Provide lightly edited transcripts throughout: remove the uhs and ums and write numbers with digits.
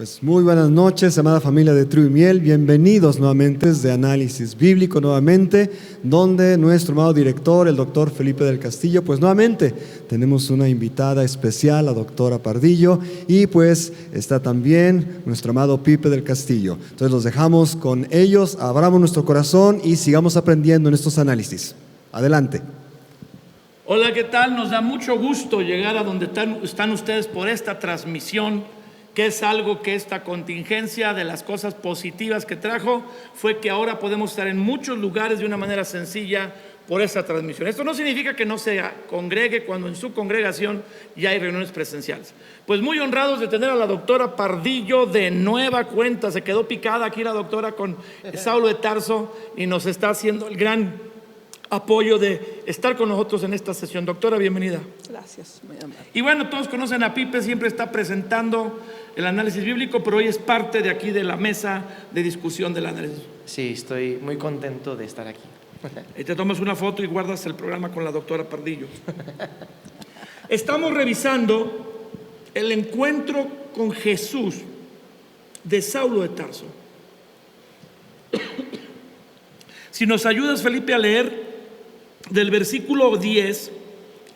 Pues muy buenas noches, amada familia de Tribu y Miel. Bienvenidos nuevamente de Análisis Bíblico, nuevamente, donde nuestro amado director, el doctor Felipe del Castillo, pues nuevamente tenemos una invitada especial, la doctora Pardillo, y pues está también nuestro amado Pipe del Castillo. Entonces los dejamos con ellos, abramos nuestro corazón y sigamos aprendiendo en estos análisis. Adelante. Hola, ¿qué tal? Nos da mucho gusto llegar a donde están ustedes por esta transmisión, que es algo que esta contingencia de las cosas positivas que trajo fue que ahora podemos estar en muchos lugares de una manera sencilla por esta transmisión. Esto no significa que no se congregue cuando en su congregación ya hay reuniones presenciales. Pues muy honrados de tener a la doctora Pardillo de nueva cuenta. Se quedó picada aquí la doctora con Saulo de Tarso y nos está haciendo el gran apoyo de estar con nosotros en esta sesión. Doctora, bienvenida. Gracias, muy amable. Y bueno, todos conocen a Pipe, siempre está presentando el análisis bíblico, pero hoy es parte de aquí de la mesa de discusión del análisis. Sí, estoy muy contento de estar aquí. Y te tomas una foto y guardas el programa con la doctora Pardillo. Estamos revisando el encuentro con Jesús de Saulo de Tarso. Si nos ayudas, Felipe, a leer del versículo 10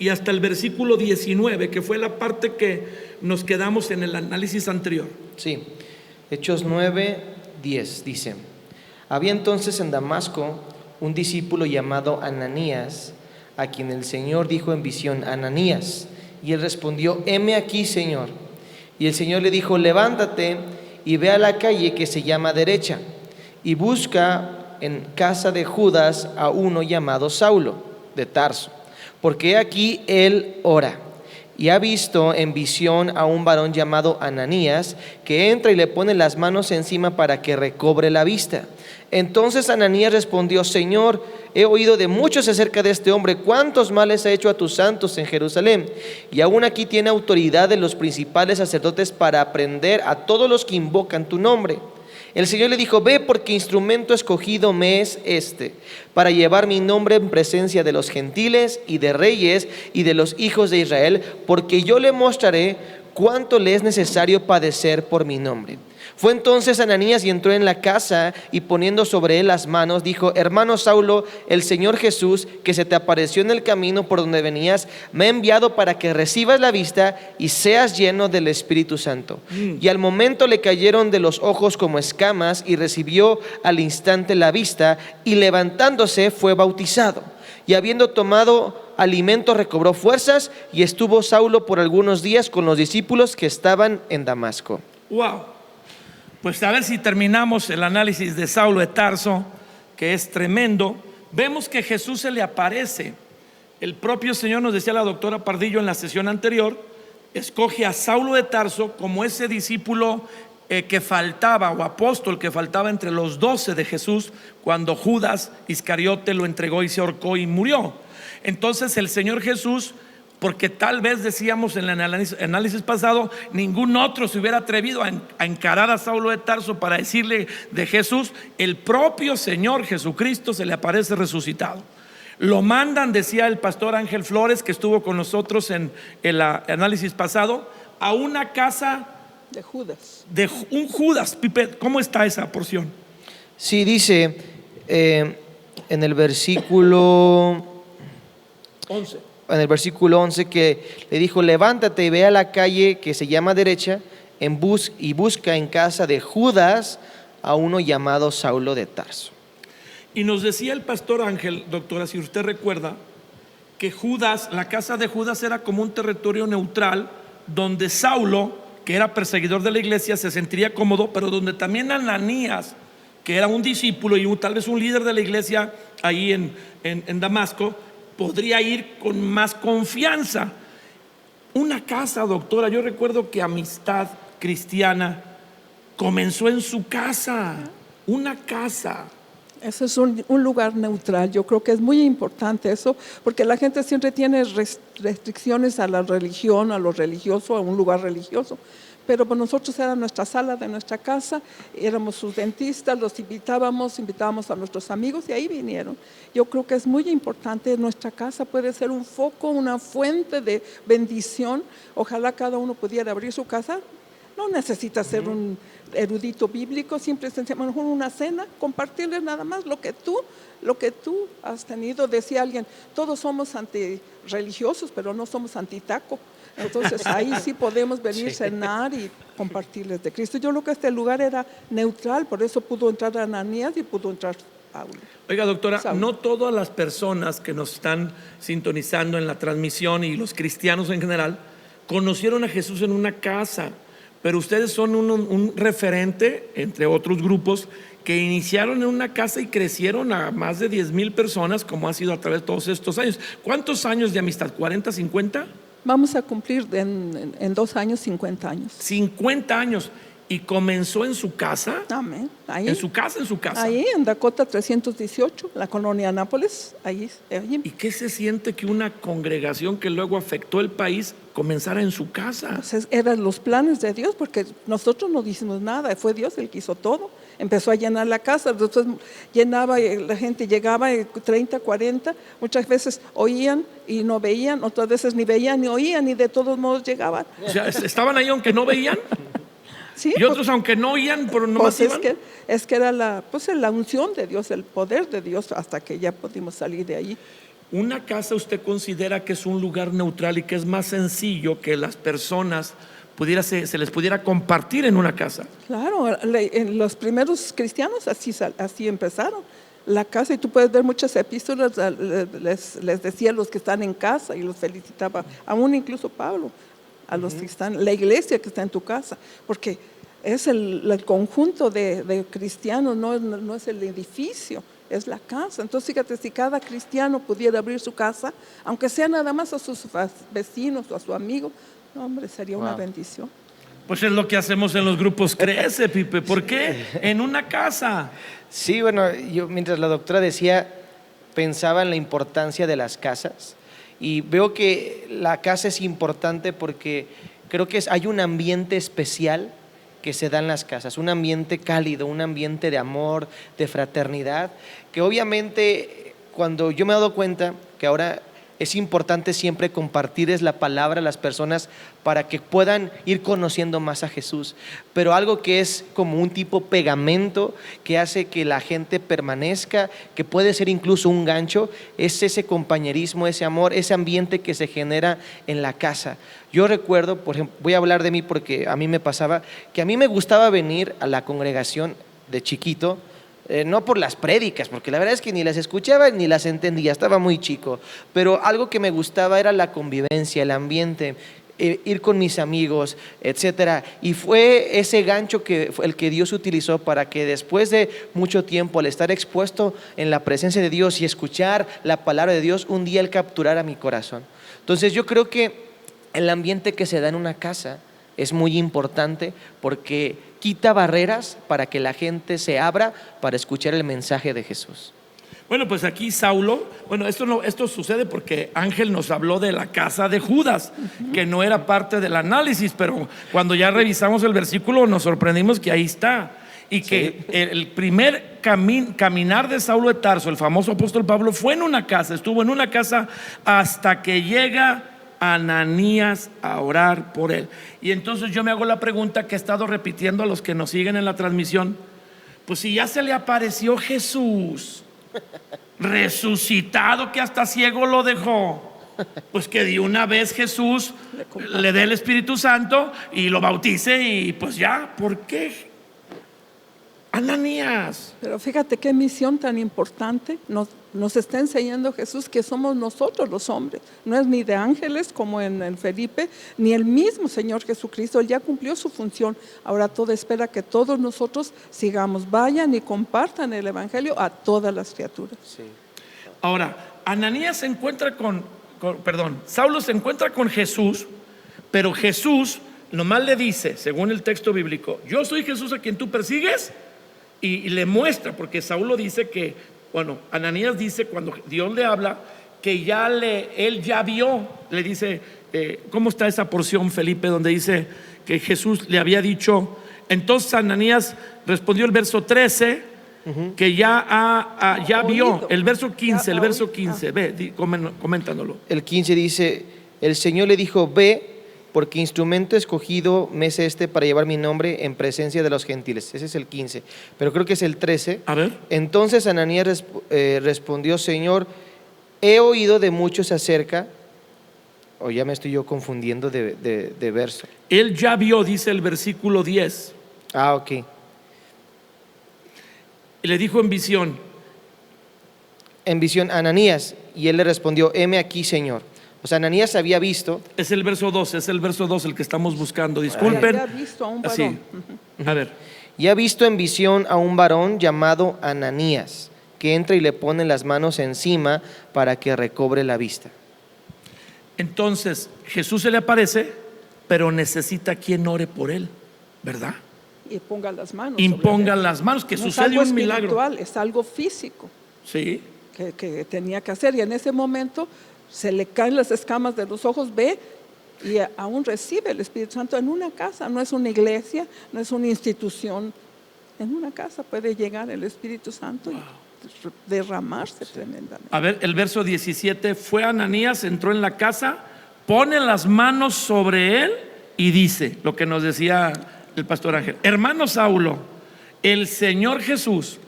y hasta el versículo 19, que fue la parte que nos quedamos en el análisis anterior. Sí, Hechos 9:10 dice: había entonces en Damasco un discípulo llamado Ananías, a quien el Señor dijo en visión: Ananías. Y él respondió: heme aquí, Señor. Y el Señor le dijo: levántate y ve a la calle que se llama Derecha, y busca en casa de Judas a uno llamado Saulo de Tarso, porque aquí él ora, y ha visto en visión a un varón llamado Ananías, que entra y le pone las manos encima para que recobre la vista. Entonces Ananías respondió: Señor, he oído de muchos acerca de este hombre, cuántos males ha hecho a tus santos en Jerusalén, y aún aquí tiene autoridad de los principales sacerdotes para prender a todos los que invocan tu nombre. El Señor le dijo: ve, porque instrumento escogido me es este, para llevar mi nombre en presencia de los gentiles y de reyes y de los hijos de Israel, porque yo le mostraré cuánto le es necesario padecer por mi nombre. Fue entonces Ananías y entró en la casa, y poniendo sobre él las manos, dijo: hermano Saulo, el Señor Jesús, que se te apareció en el camino por donde venías, me ha enviado para que recibas la vista y seas lleno del Espíritu Santo. Y al momento le cayeron de los ojos como escamas, y recibió al instante la vista, y levantándose fue bautizado. Y habiendo tomado alimento recobró fuerzas, y estuvo Saulo por algunos días con los discípulos que estaban en Damasco. Wow. Pues a ver si terminamos el análisis de Saulo de Tarso, que es tremendo. Vemos que Jesús se le aparece. El propio Señor, nos decía la doctora Pardillo en la sesión anterior, escoge a Saulo de Tarso como ese discípulo que faltaba, o apóstol que faltaba entre los 12 de Jesús, cuando Judas Iscariote lo entregó y se ahorcó y murió. Entonces el Señor Jesús, porque tal vez decíamos en el análisis pasado, ningún otro se hubiera atrevido a encarar a Saulo de Tarso para decirle de Jesús, el propio Señor Jesucristo se le aparece resucitado. Lo mandan, decía el pastor Ángel Flores, que estuvo con nosotros en el análisis pasado, a una casa de Judas. De un Judas. Pipe, ¿cómo está esa porción? Sí, dice en el versículo 11. En el versículo 11, que le dijo: levántate y ve a la calle que se llama Derecha, y busca en casa de Judas a uno llamado Saulo de Tarso. Y nos decía el pastor Ángel, doctora, si usted recuerda, que Judas, la casa de Judas era como un territorio neutral, donde Saulo, que era perseguidor de la iglesia, se sentiría cómodo, pero donde también Ananías, que era un discípulo y tal vez un líder de la iglesia ahí en Damasco, podría ir con más confianza. Una casa, doctora, yo recuerdo que Amistad Cristiana comenzó en su casa, una casa. Ese es un lugar neutral. Yo creo que es muy importante eso, porque la gente siempre tiene restricciones a la religión, a lo religioso, a un lugar religioso. Pero pues nosotros era nuestra sala de nuestra casa, éramos sus dentistas, los invitábamos a nuestros amigos y ahí vinieron. Yo creo que es muy importante, nuestra casa puede ser un foco, una fuente de bendición. Ojalá cada uno pudiera abrir su casa No necesitas ser un erudito bíblico, simple y sencillamente una cena, compartirles nada más lo que tú has tenido. Decía alguien, todos somos antirreligiosos, pero no somos antitaco. Entonces ahí sí podemos venir, Sí. cenar y compartirles de Cristo. Yo creo que este lugar era neutral, por eso pudo entrar Ananías y pudo entrar Pablo. Oiga, doctora, Saulo. no todas las personas que nos están sintonizando en la transmisión y los cristianos en general conocieron a Jesús en una casa, pero ustedes son un referente, entre otros grupos, que iniciaron en una casa y crecieron a más de 10,000 personas, como ha sido a través de todos estos años. ¿Cuántos años de amistad? ¿40, 50? Vamos a cumplir en 2 años 50 años. 50 años. ¿Y comenzó en su casa? Amén. Ahí, ¿En su casa? ¿En su casa? ahí en Dakota 318, la colonia Nápoles, ahí. ¿Y qué se siente que una congregación que luego afectó el país comenzara en su casa? Entonces, eran los planes de Dios, porque nosotros no hicimos nada, fue Dios el que hizo todo. Empezó a llenar la casa, después llenaba, la gente llegaba 30, 40, muchas veces oían y no veían, otras veces ni veían ni oían y de todos modos llegaban. O sea, estaban ahí aunque no veían. Sí, Y otros aunque no oían, pero no pues iban. es que era la unción de Dios, el poder de Dios, hasta que ya pudimos salir de allí. ¿Una casa usted considera que es un lugar neutral y que es más sencillo que las personas se les pudiera compartir en una casa? Claro, en los primeros cristianos así empezaron. La casa, y tú puedes ver muchas epístolas, les decía a los que están en casa y los felicitaba, aún incluso Pablo, a los que están, la iglesia que está en tu casa, porque es el conjunto de cristianos, no es el edificio, es la casa. Entonces fíjate, si cada cristiano pudiera abrir su casa, aunque sea nada más a sus vecinos o a su amigo, no, hombre, sería una bendición. Pues es lo que hacemos en los grupos Crece, Pipe. ¿Por qué? En una casa. Sí, bueno, yo mientras la doctora decía, pensaba en la importancia de las casas y veo que la casa es importante porque creo que hay un ambiente especial que se da en las casas, un ambiente cálido, un ambiente de amor, de fraternidad, que obviamente cuando yo me he dado cuenta que ahora es importante siempre compartirles la palabra a las personas para que puedan ir conociendo más a Jesús. Pero algo que es como un tipo pegamento que hace que la gente permanezca, que puede ser incluso un gancho, es ese compañerismo, ese amor, ese ambiente que se genera en la casa. Yo recuerdo, por ejemplo, voy a hablar de mí porque a mí me pasaba que a mí me gustaba venir a la congregación de chiquito. No por las prédicas, porque la verdad es que ni las escuchaba ni las entendía, estaba muy chico, pero algo que me gustaba era la convivencia, el ambiente, ir con mis amigos, etcétera. Y fue ese gancho que fue el que Dios utilizó para que después de mucho tiempo, al estar expuesto en la presencia de Dios y escuchar la palabra de Dios, un día Él capturara mi corazón. Entonces yo creo que el ambiente que se da en una casa es muy importante porque quita barreras para que la gente se abra para escuchar el mensaje de Jesús. Bueno, pues aquí Saulo, bueno, esto sucede porque Ángel nos habló de la casa de Judas, que no era parte del análisis, pero cuando ya revisamos el versículo nos sorprendimos que ahí está. Y que el primer caminar de Saulo de Tarso, el famoso apóstol Pablo, fue en una casa, estuvo en una casa hasta que llega Ananías a orar por él. Y entonces yo me hago la pregunta que he estado repitiendo a los que nos siguen en la transmisión: pues si ya se le apareció Jesús resucitado, que hasta ciego lo dejó, pues que de una vez Jesús le dé el Espíritu Santo y lo bautice y pues ya. ¿Por qué Ananías? Pero fíjate qué misión tan importante nos está enseñando Jesús, que somos nosotros los hombres. No es ni de ángeles como en Felipe, ni el mismo Señor Jesucristo. Él ya cumplió su función. Ahora todo espera que todos nosotros sigamos, vayan y compartan el Evangelio a todas las criaturas. Sí. Ahora, Ananías se encuentra Saulo se encuentra con Jesús, pero Jesús nomás le dice, según el texto bíblico: yo soy Jesús a quien tú persigues. Y le muestra, porque Saulo dice que, bueno, Ananías dice cuando Dios le habla que él ya vio, le dice, ¿cómo está esa porción, Felipe, donde dice que Jesús le había dicho? Entonces Ananías respondió el verso 13, que ya vio, el verso 15, ve, comentándolo. El 15 dice, el Señor le dijo: ve porque instrumento escogido me es este para llevar mi nombre en presencia de los gentiles. Ese es el 15, pero creo que es el 13. A ver. Entonces Ananías respondió: Señor, he oído de muchos acerca, o ya me estoy yo confundiendo de verso. Él ya vio, dice el versículo 10. Ah, ok. Y le dijo en visión. En visión, Ananías, y él le respondió: heme aquí, Señor. O sea, Ananías había visto. Es el verso 12, es el verso 12 el que estamos buscando. Ya Disculpen. había visto a un Así. varón. A ver. Y ha visto en visión a un varón llamado Ananías, que entra y le pone las manos encima para que recobre la vista. Entonces, Jesús se le aparece, pero necesita quien ore por él, ¿verdad? Y ponga las manos. Imponga sobre él. las manos, que No es sucede algo un milagro. espiritual, es algo físico Sí. que tenía que hacer. Y en ese momento se le caen las escamas de los ojos, ve y aún recibe el Espíritu Santo en una casa. No es una iglesia, no es una institución. En una casa puede llegar el Espíritu Santo y derramarse tremendamente. A ver, el verso 17, fue Ananías, entró en la casa, pone las manos sobre él y dice lo que nos decía el pastor Ángel: hermano Saulo, el Señor Jesús,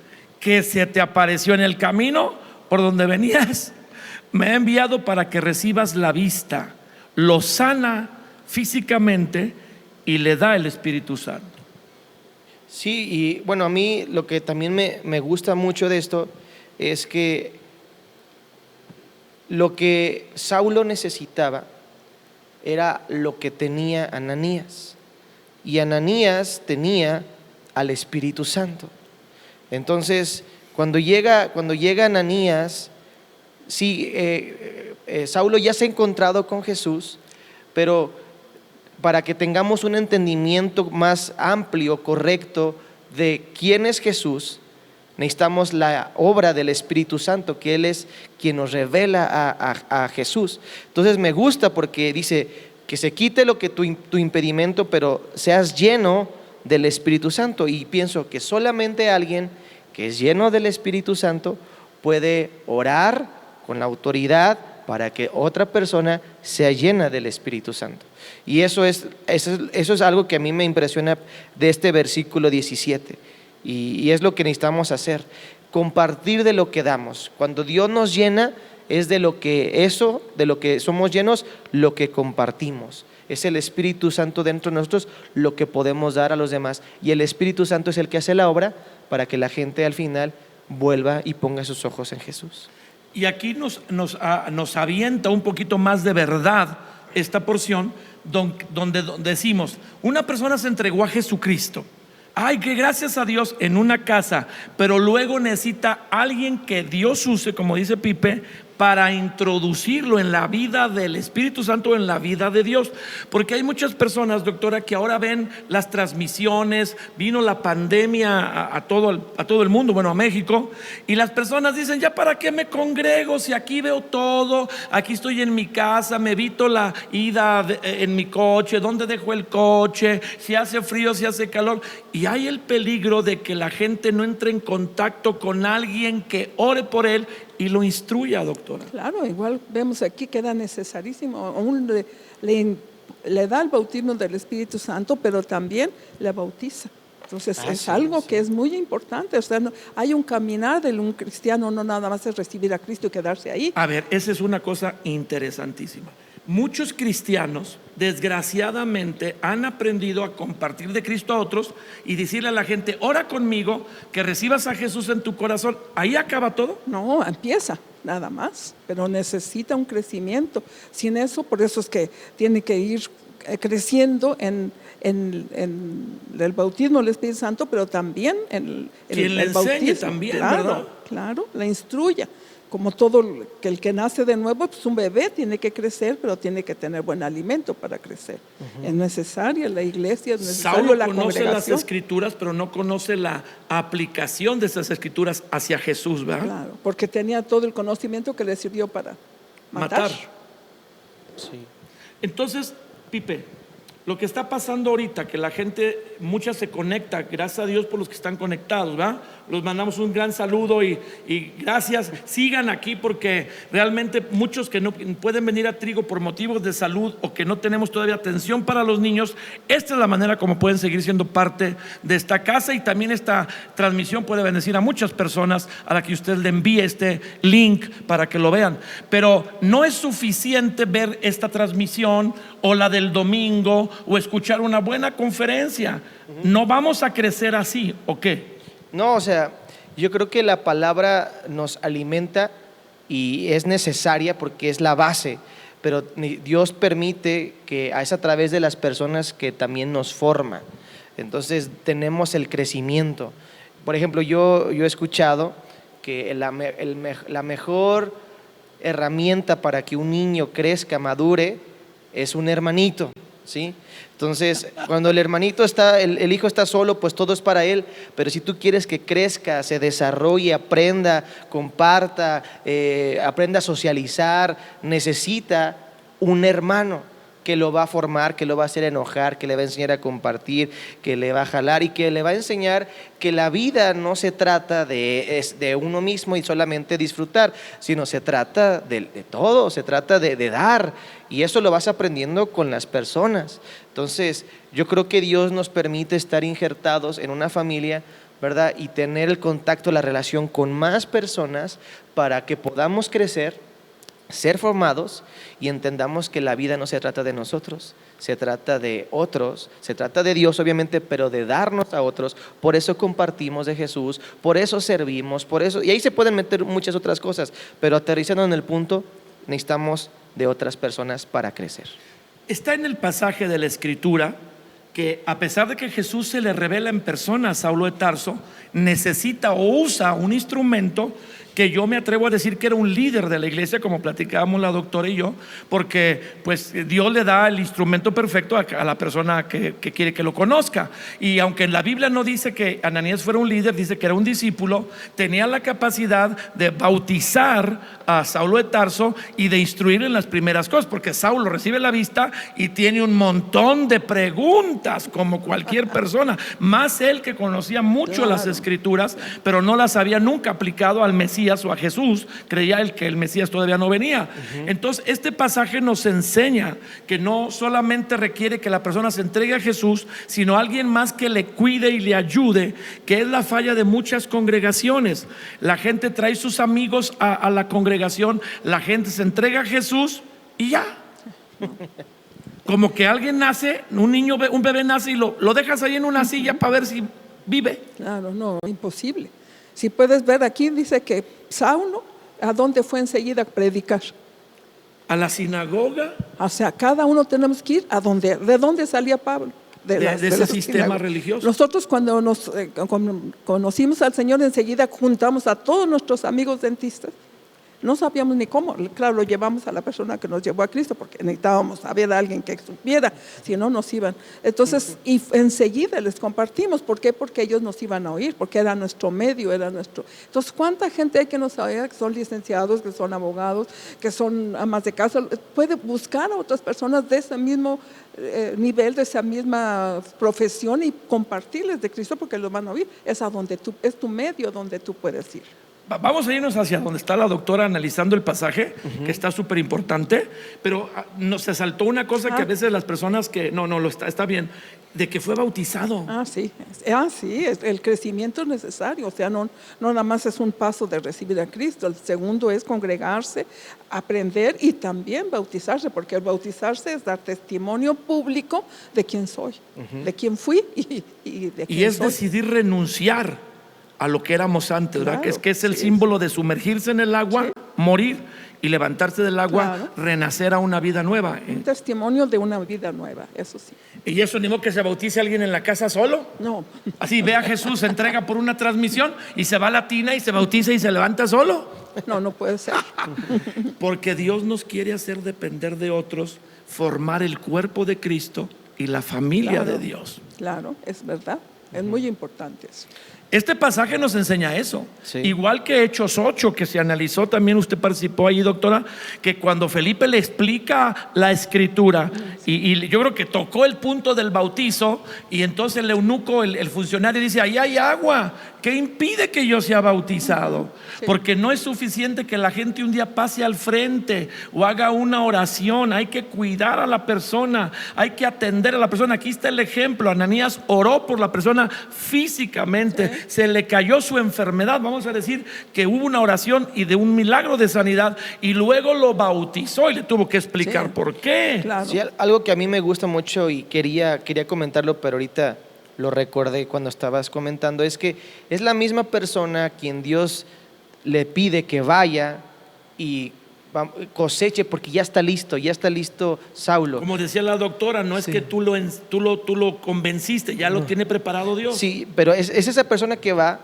que se te apareció en el camino por donde venías, me ha enviado para que recibas la vista, lo sana físicamente y le da el Espíritu Santo. Sí, y bueno, a mí lo que también me gusta mucho de esto es que lo que Saulo necesitaba era lo que tenía Ananías, y Ananías tenía al Espíritu Santo. Entonces, cuando llega Ananías, sí, Saulo ya se ha encontrado con Jesús, pero para que tengamos un entendimiento más amplio, correcto, de quién es Jesús, necesitamos la obra del Espíritu Santo, que Él es quien nos revela a Jesús. Entonces me gusta porque dice que se quite lo que tu impedimento, pero seas lleno del Espíritu Santo. Y pienso que solamente alguien que es lleno del Espíritu Santo puede orar con la autoridad para que otra persona sea llena del Espíritu Santo. Y eso es algo que a mí me impresiona de este versículo 17. Y es lo que necesitamos hacer, compartir de lo que damos. Cuando Dios nos llena, es de lo que somos llenos, lo que compartimos. Es el Espíritu Santo dentro de nosotros lo que podemos dar a los demás. Y el Espíritu Santo es el que hace la obra para que la gente al final vuelva y ponga sus ojos en Jesús. Y aquí nos avienta un poquito más de verdad esta porción donde decimos: una persona se entregó a Jesucristo, ay, que gracias a Dios, en una casa, pero luego necesita alguien que Dios use, como dice Pipe, para introducirlo en la vida del Espíritu Santo, en la vida de Dios. Porque hay muchas personas, doctora, que ahora ven las transmisiones, vino la pandemia a todo el mundo, bueno, a México, y las personas dicen: ya para qué me congrego si aquí veo todo, aquí estoy en mi casa, me evito la ida en mi coche, dónde dejo el coche, si hace frío, si hace calor. Y hay el peligro de que la gente no entre en contacto con alguien que ore por él y lo instruya, doctora. Claro, igual vemos aquí que era necesarísimo. Aún le da el bautismo del Espíritu Santo, pero también le bautiza. Entonces es algo que es muy importante. O sea, hay un caminar de un cristiano, no nada más es recibir a Cristo y quedarse ahí. A ver, esa es una cosa interesantísima. Muchos cristianos, desgraciadamente, han aprendido a compartir de Cristo a otros y decirle a la gente: ora conmigo, que recibas a Jesús en tu corazón. ¿Ahí acaba todo? No, empieza nada más, pero necesita un crecimiento. Sin eso, por eso es que tiene que ir creciendo en el bautismo del Espíritu Santo, pero también en quien le el enseñe bautismo. también, claro, ¿verdad? Claro, la instruya. Como todo el que nace de nuevo, pues un bebé tiene que crecer, pero tiene que tener buen alimento para crecer. Es necesaria la iglesia, es necesario Saulo la conoce las congregación. escrituras, pero no conoce la aplicación de esas escrituras hacia Jesús, ¿verdad? Claro, porque tenía todo el conocimiento que le sirvió para matar. Sí. Entonces, Pipe, lo que está pasando ahorita, que la gente, mucha se conecta, gracias a Dios por los que están conectados, ¿verdad? los mandamos un gran saludo y gracias. Sigan aquí porque realmente muchos que no pueden venir a Trigo por motivos de salud o que no tenemos todavía atención para los niños, esta es la manera como pueden seguir siendo parte de esta casa, y también esta transmisión puede bendecir a muchas personas a la que usted le envíe este link para que lo vean. Pero no es suficiente ver esta transmisión o la del domingo o escuchar una buena conferencia. No vamos a crecer así, ¿o qué? No, o sea, yo creo que la palabra nos alimenta y es necesaria porque es la base, pero Dios permite que es a través de las personas que también nos forma. Entonces tenemos el crecimiento. Por ejemplo, yo he escuchado que la mejor herramienta para que un niño crezca, madure, es un hermanito, ¿sí? Entonces, cuando el hermanito está, el hijo está solo, pues todo es para él. Pero si tú quieres que crezca, se desarrolle, aprenda, comparta, aprenda a socializar, necesita un hermano que lo va a formar, que lo va a hacer enojar, que le va a enseñar a compartir, que le va a jalar y que le va a enseñar que la vida no se trata de uno mismo y solamente disfrutar, sino se trata de todo, se trata de dar, y eso lo vas aprendiendo con las personas. Entonces, yo creo que Dios nos permite estar injertados en una familia, ¿verdad? Y tener el contacto, la relación con más personas para que podamos crecer, ser formados y entendamos que la vida no se trata de nosotros, se trata de otros, se trata de Dios obviamente, pero de darnos a otros. Por eso compartimos de Jesús, por eso servimos, por eso, y ahí se pueden meter muchas otras cosas, pero aterrizando en el punto, necesitamos de otras personas para crecer. Está en el pasaje de la Escritura que a pesar de que Jesús se le revela en persona a Saulo de Tarso, necesita o usa un instrumento que yo me atrevo a decir que era un líder de la iglesia, como platicábamos la doctora y yo, porque pues Dios le da el instrumento perfecto a la persona que quiere que lo conozca. Y aunque en la Biblia no dice que Ananías fuera un líder, dice que era un discípulo, tenía la capacidad de bautizar a Saulo de Tarso y de instruir en las primeras cosas, porque Saulo recibe la vista y tiene un montón de preguntas como cualquier persona, más él que conocía mucho las Escrituras, pero no las había nunca aplicado al Mesías o a Jesús. Creía él que el Mesías todavía no venía. Entonces este pasaje nos enseña que no solamente requiere que la persona se entregue a Jesús, sino alguien más que le cuide y le ayude, que es la falla de muchas congregaciones. La gente trae sus amigos a la congregación, la gente se entrega a Jesús y ya. Como que alguien nace, un niño, un bebé nace y lo dejas ahí en una silla para ver si vive. Claro, no, imposible. Si puedes ver aquí, dice que Saulo, ¿a dónde fue enseguida a predicar? A la sinagoga. O sea, cada uno tenemos que ir a donde. ¿De dónde salía Pablo? De ese sistema religioso. Nosotros cuando nos conocimos al Señor, enseguida juntamos a todos nuestros amigos dentistas. No sabíamos ni cómo, claro, lo llevamos a la persona que nos llevó a Cristo porque necesitábamos saber a alguien que supiera, si no nos iban. Entonces, y enseguida les compartimos. ¿Por qué? Porque ellos nos iban a oír, porque era nuestro medio, era nuestro. Entonces, ¿cuánta gente hay que nos oiga, que son licenciados, que son abogados, que son amas de casa? Puede buscar a otras personas de ese mismo nivel, de esa misma profesión y compartirles de Cristo porque los van a oír. Es es tu medio donde tú puedes ir. Vamos a irnos hacia donde está la doctora analizando el pasaje, que está súper importante, pero nos se saltó una cosa que a veces las personas que no lo está bien, de que fue bautizado. Sí, el crecimiento es necesario, o sea, no nada más es un paso de recibir a Cristo. El segundo es congregarse, aprender y también bautizarse, porque el bautizarse es dar testimonio público de quién soy, de quién fui y de quién soy. Y es decidir renunciar a lo que éramos antes, ¿verdad? Claro, que es el símbolo de sumergirse en el agua, morir y levantarse del agua, renacer a una vida nueva. Un testimonio de una vida nueva, eso sí. ¿Y eso ni modo que se bautice alguien en la casa solo? No. Así ve a Jesús, se entrega por una transmisión y se va a la tina y se bautiza y se levanta solo. No puede ser. Porque Dios nos quiere hacer depender de otros, formar el cuerpo de Cristo y la familia de Dios. Claro, es verdad. Es muy importante eso. Este pasaje nos enseña eso. Sí. Igual que Hechos 8, que se analizó también, usted participó ahí, doctora, que cuando Felipe le explica la escritura, y yo creo que tocó el punto del bautizo, y entonces el eunuco, el funcionario, dice: ahí hay agua, ¿qué impide que yo sea bautizado? Porque no es suficiente que la gente un día pase al frente o haga una oración. Hay que cuidar a la persona, hay que atender a la persona. Aquí está el ejemplo: Ananías oró por la persona físicamente, se le cayó su enfermedad, vamos a decir que hubo una oración y de un milagro de sanidad, y luego lo bautizó y le tuvo que explicar por qué. Claro. Sí, algo que a mí me gusta mucho y quería comentarlo, pero ahorita lo recordé cuando estabas comentando, es que es la misma persona a quien Dios le pide que vaya y coseche, porque ya está listo Saulo. Como decía la doctora, no es que tú lo convenciste, ya lo tiene preparado Dios. Sí, pero es esa persona que va,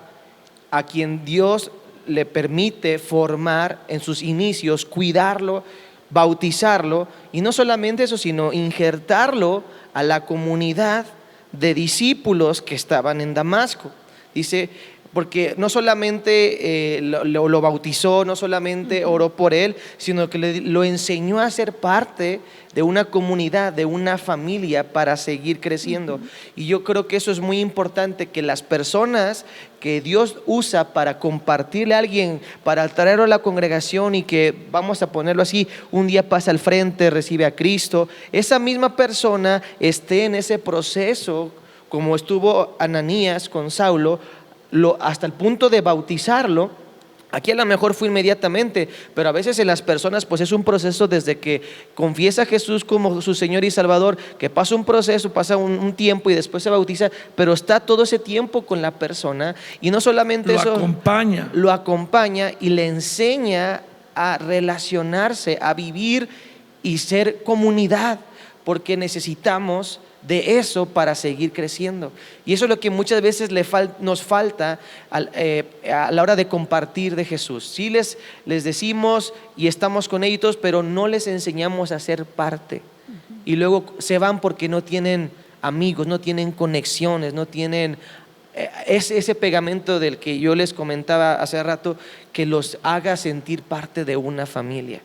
a quien Dios le permite formar en sus inicios, cuidarlo, bautizarlo, y no solamente eso, sino injertarlo a la comunidad de discípulos que estaban en Damasco. Dice, porque no solamente lo bautizó, no solamente oró por él, sino que lo enseñó a ser parte de una comunidad, de una familia, para seguir creciendo. Y yo creo que eso es muy importante, que las personas que Dios usa para compartirle a alguien, para traerlo a la congregación, y que, vamos a ponerlo así, un día pasa al frente, recibe a Cristo, esa misma persona esté en ese proceso, como estuvo Ananías con Saulo, hasta el punto de bautizarlo. Aquí a lo mejor fue inmediatamente, pero a veces en las personas pues es un proceso desde que confiesa a Jesús como su Señor y Salvador, que pasa un proceso, pasa un tiempo y después se bautiza, pero está todo ese tiempo con la persona, y no solamente eso, lo acompaña y le enseña a relacionarse, a vivir y ser comunidad, porque necesitamos de eso para seguir creciendo. Y eso es lo que muchas veces nos falta a la hora de compartir de Jesús. Sí les decimos y estamos con ellos, pero no les enseñamos a ser parte. Y luego se van porque no tienen amigos, no tienen conexiones, no tienen ese pegamento del que yo les comentaba hace rato, que los haga sentir parte de una familia.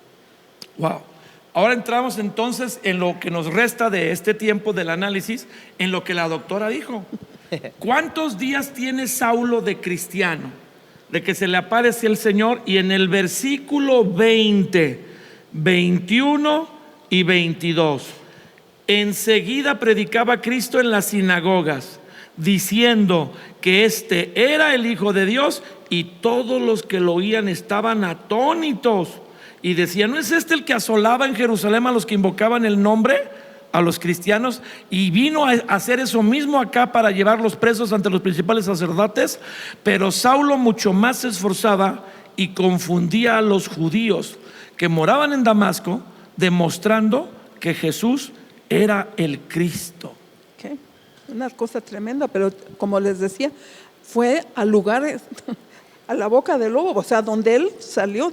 Wow. Ahora entramos entonces en lo que nos resta de este tiempo del análisis, en lo que la doctora dijo. ¿Cuántos días tiene Saulo de cristiano? De que se le aparece el Señor, y en el versículo 20, 21 y 22, enseguida predicaba a Cristo en las sinagogas, diciendo que este era el Hijo de Dios, y todos los que lo oían estaban atónitos. Y decía: ¿no es este el que asolaba en Jerusalén a los que invocaban el nombre, a los cristianos? Y vino a hacer eso mismo acá para llevarlos presos ante los principales sacerdotes. Pero Saulo mucho más se esforzaba y confundía a los judíos que moraban en Damasco, demostrando que Jesús era el Cristo. Okay. Una cosa tremenda, pero como les decía, fue a lugares, a la boca del lobo, o sea, donde él salió,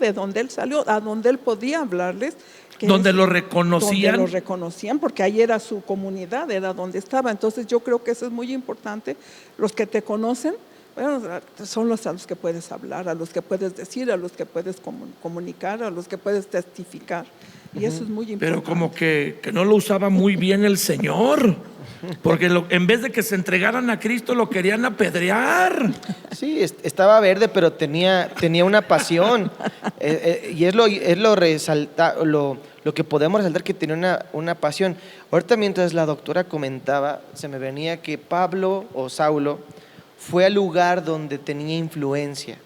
a donde él podía hablarles. Donde lo reconocían. Donde lo reconocían, porque ahí era su comunidad, era donde estaba. Entonces yo creo que eso es muy importante. Los que te conocen, bueno, son a los que puedes hablar, a los que puedes decir, a los que puedes comunicar, a los que puedes testificar. Y eso es muy importante. Pero como que no lo usaba muy bien el Señor, porque en vez de que se entregaran a Cristo, lo querían apedrear. Sí, estaba verde, pero tenía una pasión. Y es lo que podemos resaltar, que tenía una pasión. Ahorita, mientras la doctora comentaba, se me venía que Pablo o Saulo fue al lugar donde tenía influencia.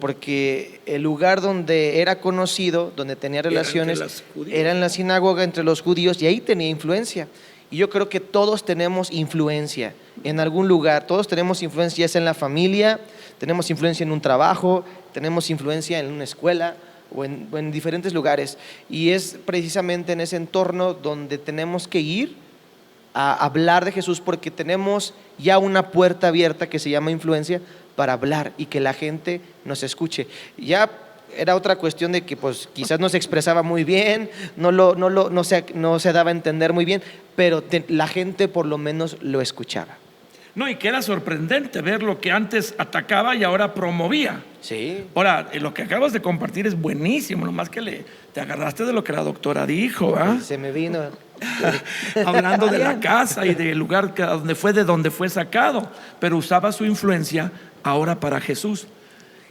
Porque el lugar donde era conocido, donde tenía relaciones, era en la sinagoga entre los judíos, y ahí tenía influencia. Y yo creo que todos tenemos influencia en algún lugar. Todos tenemos influencia, en la familia, tenemos influencia en un trabajo, tenemos influencia en una escuela o en diferentes lugares. Y es precisamente en ese entorno donde tenemos que ir a hablar de Jesús, porque tenemos ya una puerta abierta que se llama influencia, para hablar y que la gente nos escuche. Ya era otra cuestión de que pues quizás no se expresaba muy bien, no se daba a entender muy bien, pero la gente por lo menos lo escuchaba. No, y que era sorprendente ver lo que antes atacaba y ahora promovía. Sí. Ahora, lo que acabas de compartir es buenísimo, nomás que te agarraste de lo que la doctora dijo, ¿ah? Se me vino. Hablando de la casa y del lugar de donde fue sacado, pero usaba su influencia ahora para Jesús.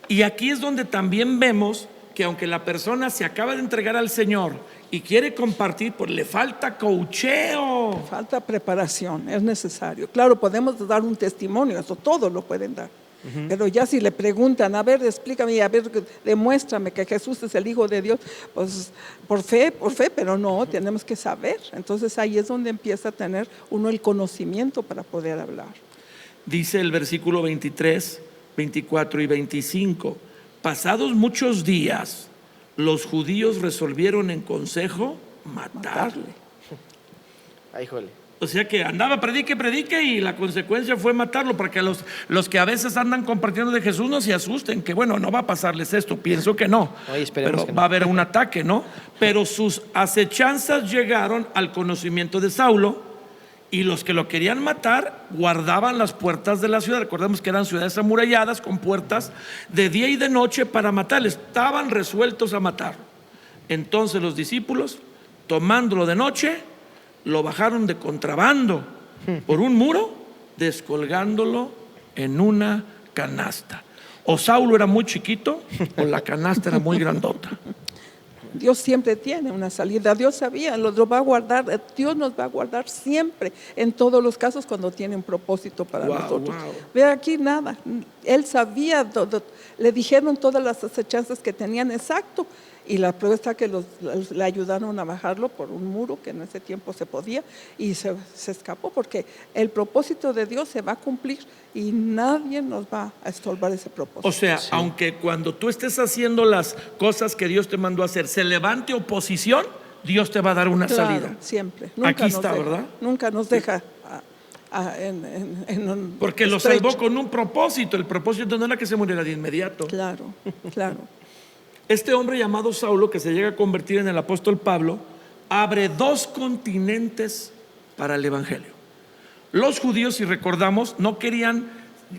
Y aquí es donde también vemos que aunque la persona se acaba de entregar al Señor y quiere compartir, pues le falta coacheo. Falta preparación, es necesario. Claro, podemos dar un testimonio, eso todos lo pueden dar. Pero ya si le preguntan, a ver, explícame, a ver, demuéstrame que Jesús es el Hijo de Dios, pues por fe, pero no, tenemos que saber. Entonces ahí es donde empieza a tener uno el conocimiento para poder hablar. Dice el versículo 23, 24 y 25: pasados muchos días, los judíos resolvieron en consejo matarle. Ay, jole. O sea que andaba, predique y la consecuencia fue matarlo, para que los que a veces andan compartiendo de Jesús no se asusten, que bueno, no va a pasarles esto, pienso que no, pero que no. va a haber un ataque, ¿no? Pero sus acechanzas llegaron al conocimiento de Saulo, y los que lo querían matar guardaban las puertas de la ciudad. Recordemos que eran ciudades amuralladas con puertas de día y de noche para matarle, estaban resueltos a matarlo. Entonces los discípulos, tomándolo de noche, lo bajaron de contrabando por un muro, descolgándolo en una canasta. O Saulo era muy chiquito o la canasta era muy grandota. Dios siempre tiene una salida. Dios sabía, lo va a guardar. Dios nos va a guardar siempre, en todos los casos, cuando tiene un propósito para nosotros. Ve aquí nada. Él sabía todo. Le dijeron todas las acechanzas que tenían, exacto. Y la prueba está que le ayudaron a bajarlo por un muro que en ese tiempo se podía, y se escapó, porque el propósito de Dios se va a cumplir y nadie nos va a estorbar ese propósito. O sea, sí, aunque cuando tú estés haciendo las cosas que Dios te mandó a hacer, se levante oposición, Dios te va a dar una salida. Siempre. Nunca aquí está, ¿verdad? Nunca nos deja. Porque lo salvó con un propósito. El propósito no era que se muriera de inmediato. Claro. Este hombre llamado Saulo, que se llega a convertir en el apóstol Pablo, abre 2 continentes para el evangelio. Los judíos, si recordamos, no querían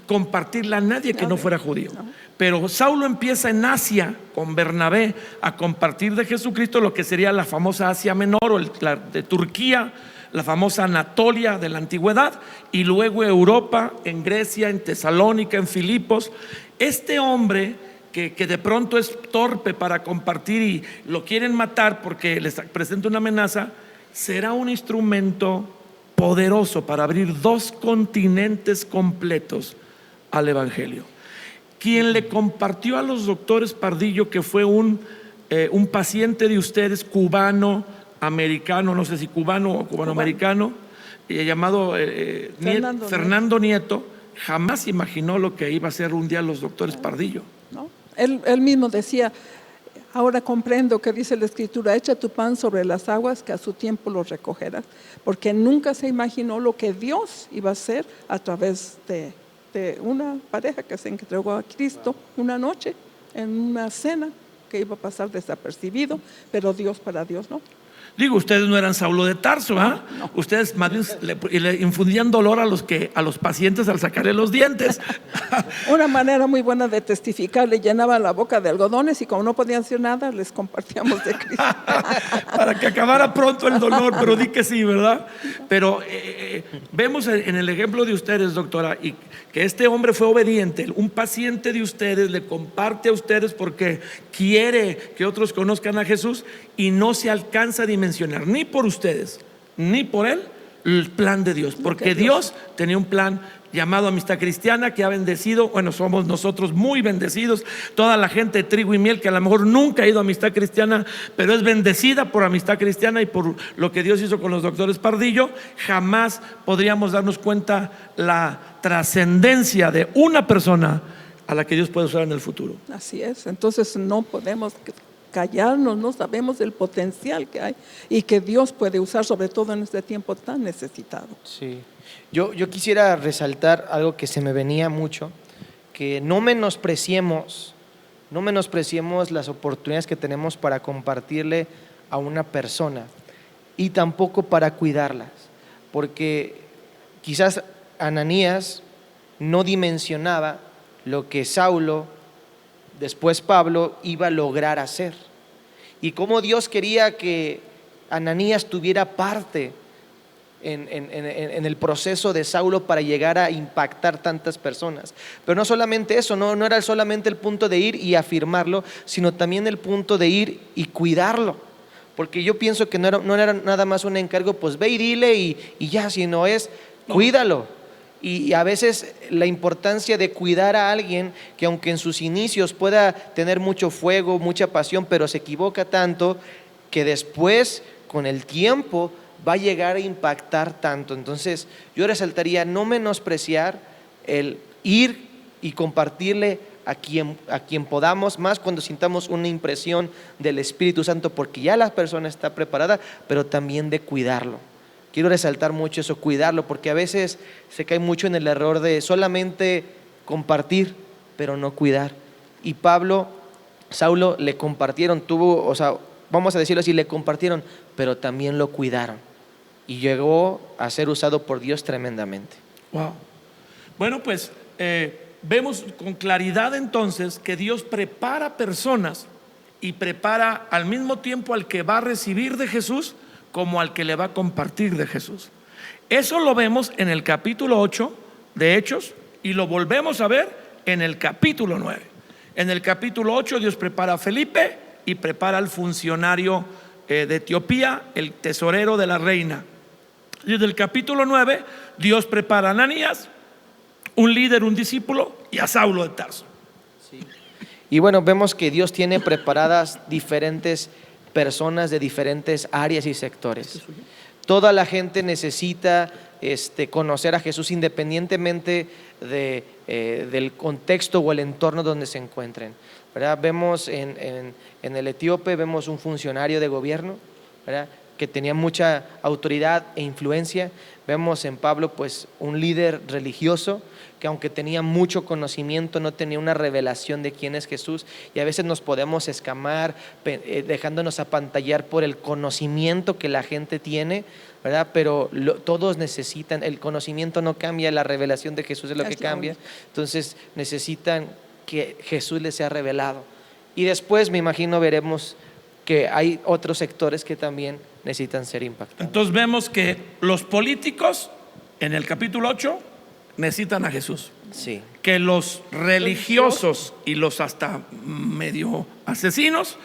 compartirle a nadie que no fuera judío. Pero Saulo empieza en Asia con Bernabé a compartir de Jesucristo lo que sería la famosa Asia Menor, o la de Turquía, la famosa Anatolia de la antigüedad, y luego Europa, en Grecia, en Tesalónica, en Filipos. Este hombre que de pronto es torpe para compartir y lo quieren matar porque les presenta una amenaza, será un instrumento poderoso para abrir 2 continentes completos al evangelio. Quien le compartió a los doctores Pardillo, que fue un paciente de ustedes, cubano, americano, no sé si cubano o cubano-americano, llamado Fernando Nieto, jamás imaginó lo que iba a ser un día los doctores Pardillo. ¿No? Él mismo decía: ahora comprendo que dice la Escritura, echa tu pan sobre las aguas, que a su tiempo lo recogerás, porque nunca se imaginó lo que Dios iba a hacer a través de una pareja que se entregó a Cristo una noche en una cena, que iba a pasar desapercibido, pero Dios para Dios no. Digo, ustedes no eran Saulo de Tarso, ¿ah? No. Ustedes más bien le infundían dolor a los pacientes al sacarle los dientes. Una manera muy buena de testificar, le llenaban la boca de algodones y como no podían hacer nada, les compartíamos de Cristo. Para que acabara pronto el dolor, pero di que sí, ¿verdad? Pero vemos en el ejemplo de ustedes, doctora, y que este hombre fue obediente. Un paciente de ustedes le comparte a ustedes porque quiere que otros conozcan a Jesús, y no se alcanza a dimensionar ni por ustedes ni por él el plan de Dios, porque Dios tenía un plan llamado Amistad Cristiana, que ha bendecido. Bueno, somos nosotros muy bendecidos, toda la gente de Trigo y Miel, que a lo mejor nunca ha ido a Amistad Cristiana, pero es bendecida por Amistad Cristiana y por lo que Dios hizo con los doctores Pardillo. Jamás podríamos darnos cuenta la trascendencia de una persona a la que Dios puede usar en el futuro. Así es, entonces no podemos callarnos, no sabemos el potencial que hay y que Dios puede usar, sobre todo en este tiempo tan necesitado. Sí. Yo quisiera resaltar algo que se me venía mucho, que no menospreciemos las oportunidades que tenemos para compartirle a una persona, y tampoco para cuidarlas, porque quizás Ananías no dimensionaba lo que Saulo, después Pablo, iba a lograr hacer. Y cómo Dios quería que Ananías tuviera parte en el proceso de Saulo para llegar a impactar tantas personas. Pero no solamente eso, no era solamente el punto de ir y afirmarlo, sino también el punto de ir y cuidarlo. Porque yo pienso que no era nada más un encargo, pues ve y dile y ya, sino es cuídalo. Y a veces la importancia de cuidar a alguien que aunque en sus inicios pueda tener mucho fuego, mucha pasión, pero se equivoca tanto que después con el tiempo va a llegar a impactar tanto. Entonces yo resaltaría no menospreciar el ir y compartirle a quien podamos, más cuando sintamos una impresión del Espíritu Santo, porque ya la persona está preparada, pero también de cuidarlo. Quiero resaltar mucho eso, cuidarlo, porque a veces se cae mucho en el error de solamente compartir, pero no cuidar. Y Saulo le compartieron, vamos a decirlo así, le compartieron, pero también lo cuidaron. Y llegó a ser usado por Dios tremendamente. Wow. Bueno, pues vemos con claridad entonces que Dios prepara personas y prepara al mismo tiempo al que va a recibir de Jesús como al que le va a compartir de Jesús. Eso lo vemos en el capítulo 8 de Hechos y lo volvemos a ver en el capítulo 9. En el capítulo 8 Dios prepara a Felipe y prepara al funcionario de Etiopía, el tesorero de la reina. Y desde el capítulo 9 Dios prepara a Ananías, un líder, un discípulo, y a Saulo de Tarso. Sí. Y bueno, vemos que Dios tiene preparadas diferentes personas de diferentes áreas y sectores. Toda la gente necesita conocer a Jesús independientemente del contexto o el entorno donde se encuentren, ¿verdad? Vemos en el etíope, vemos un funcionario de gobierno, ¿verdad?, que tenía mucha autoridad e influencia. Vemos en Pablo pues un líder religioso que aunque tenía mucho conocimiento no tenía una revelación de quién es Jesús, y a veces nos podemos escamar dejándonos apantallar por el conocimiento que la gente tiene, ¿verdad? Pero todos necesitan, el conocimiento no cambia, la revelación de Jesús es lo que cambia. Entonces necesitan que Jesús les sea revelado. Y después me imagino veremos que hay otros sectores que también necesitan ser impactados. Entonces vemos que los políticos en el capítulo 8 necesitan a Jesús. Sí. Que los religiosos y los hasta medio asesinos,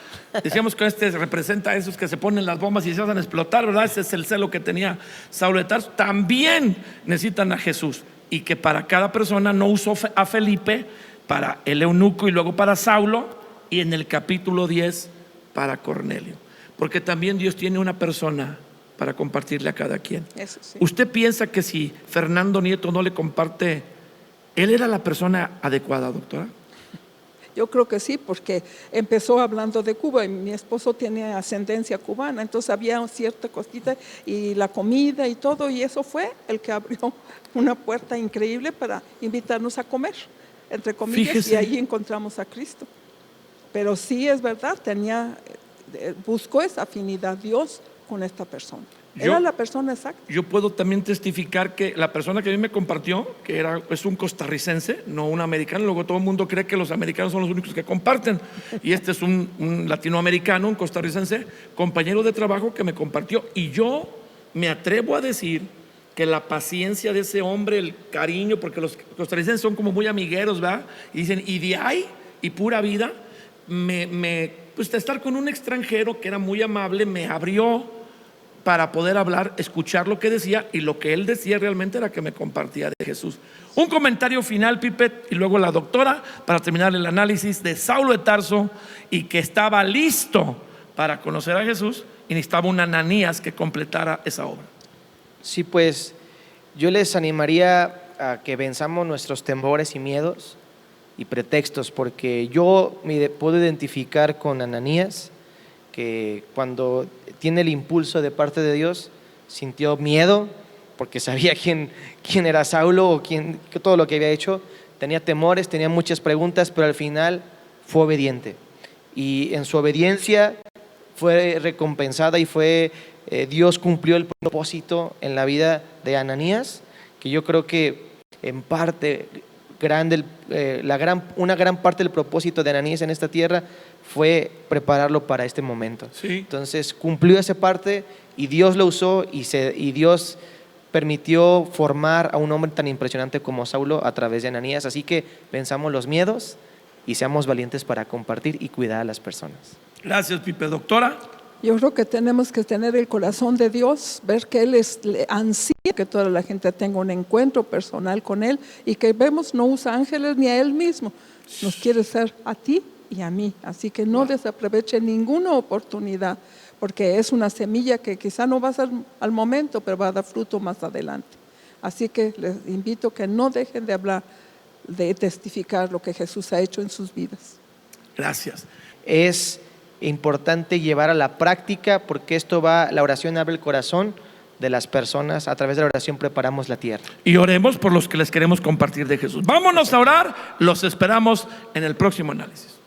decíamos que representa a esos que se ponen las bombas y se hacen explotar, ¿verdad? Ese es el celo que tenía Saulo de Tarso. También necesitan a Jesús, y que para cada persona no usó a Felipe para el eunuco y luego para Saulo, y en el capítulo 10 para Cornelio, porque también Dios tiene una persona para compartirle a cada quien. Eso sí. ¿Usted piensa que si Fernando Nieto no le comparte, él era la persona adecuada, doctora? Yo creo que sí, porque empezó hablando de Cuba y mi esposo tiene ascendencia cubana, entonces había cierta cosita y la comida y todo, y eso fue el que abrió una puerta increíble para invitarnos a comer, entre comillas. Fíjese. Y ahí encontramos a Cristo. Pero sí es verdad, buscó esa afinidad Dios con esta persona. Era la persona exacta. Yo puedo también testificar que la persona que a mí me compartió, que es un costarricense, no un americano. Luego todo el mundo cree que los americanos son los únicos que comparten, y este es un latinoamericano, un costarricense, compañero de trabajo que me compartió. Y yo me atrevo a decir que la paciencia de ese hombre, el cariño, porque los costarricenses son como muy amigueros, ¿verdad? Y dicen, y de ahí, y pura vida, pues de estar con un extranjero que era muy amable, me abrió para poder hablar, escuchar lo que decía, y lo que él decía realmente era que me compartía de Jesús. Un comentario final, Pipet, y luego la doctora, para terminar el análisis de Saulo de Tarso, y que estaba listo para conocer a Jesús y necesitaba un Ananías que completara esa obra. Sí, pues yo les animaría a que venzamos nuestros temores y miedos y pretextos, porque yo me puedo identificar con Ananías, que cuando tiene el impulso de parte de Dios sintió miedo porque sabía quién era Saulo o todo lo que había hecho, tenía temores, tenía muchas preguntas, pero al final fue obediente, y en su obediencia fue recompensada, y Dios cumplió el propósito en la vida de Ananías, que yo creo que en parte una gran parte del propósito de Ananías en esta tierra fue prepararlo para este momento. Sí. Entonces cumplió esa parte y Dios lo usó y Dios permitió formar a un hombre tan impresionante como Saulo a través de Ananías. Así que venzamos los miedos y seamos valientes para compartir y cuidar a las personas. Gracias, Pipe. Doctora. Yo creo que tenemos que tener el corazón de Dios, ver que Él le ansía que toda la gente tenga un encuentro personal con Él y que vemos no usa ángeles ni a Él mismo, nos quiere ser a ti y a mí. Así que no desaproveche ninguna oportunidad, porque es una semilla que quizá no va a ser al momento, pero va a dar fruto más adelante. Así que les invito que no dejen de hablar, de testificar lo que Jesús ha hecho en sus vidas. Gracias. Es importante llevar a la práctica, porque la oración abre el corazón de las personas. A través de la oración preparamos la tierra. Y oremos por los que les queremos compartir de Jesús. Vámonos a orar. Los esperamos en el próximo análisis.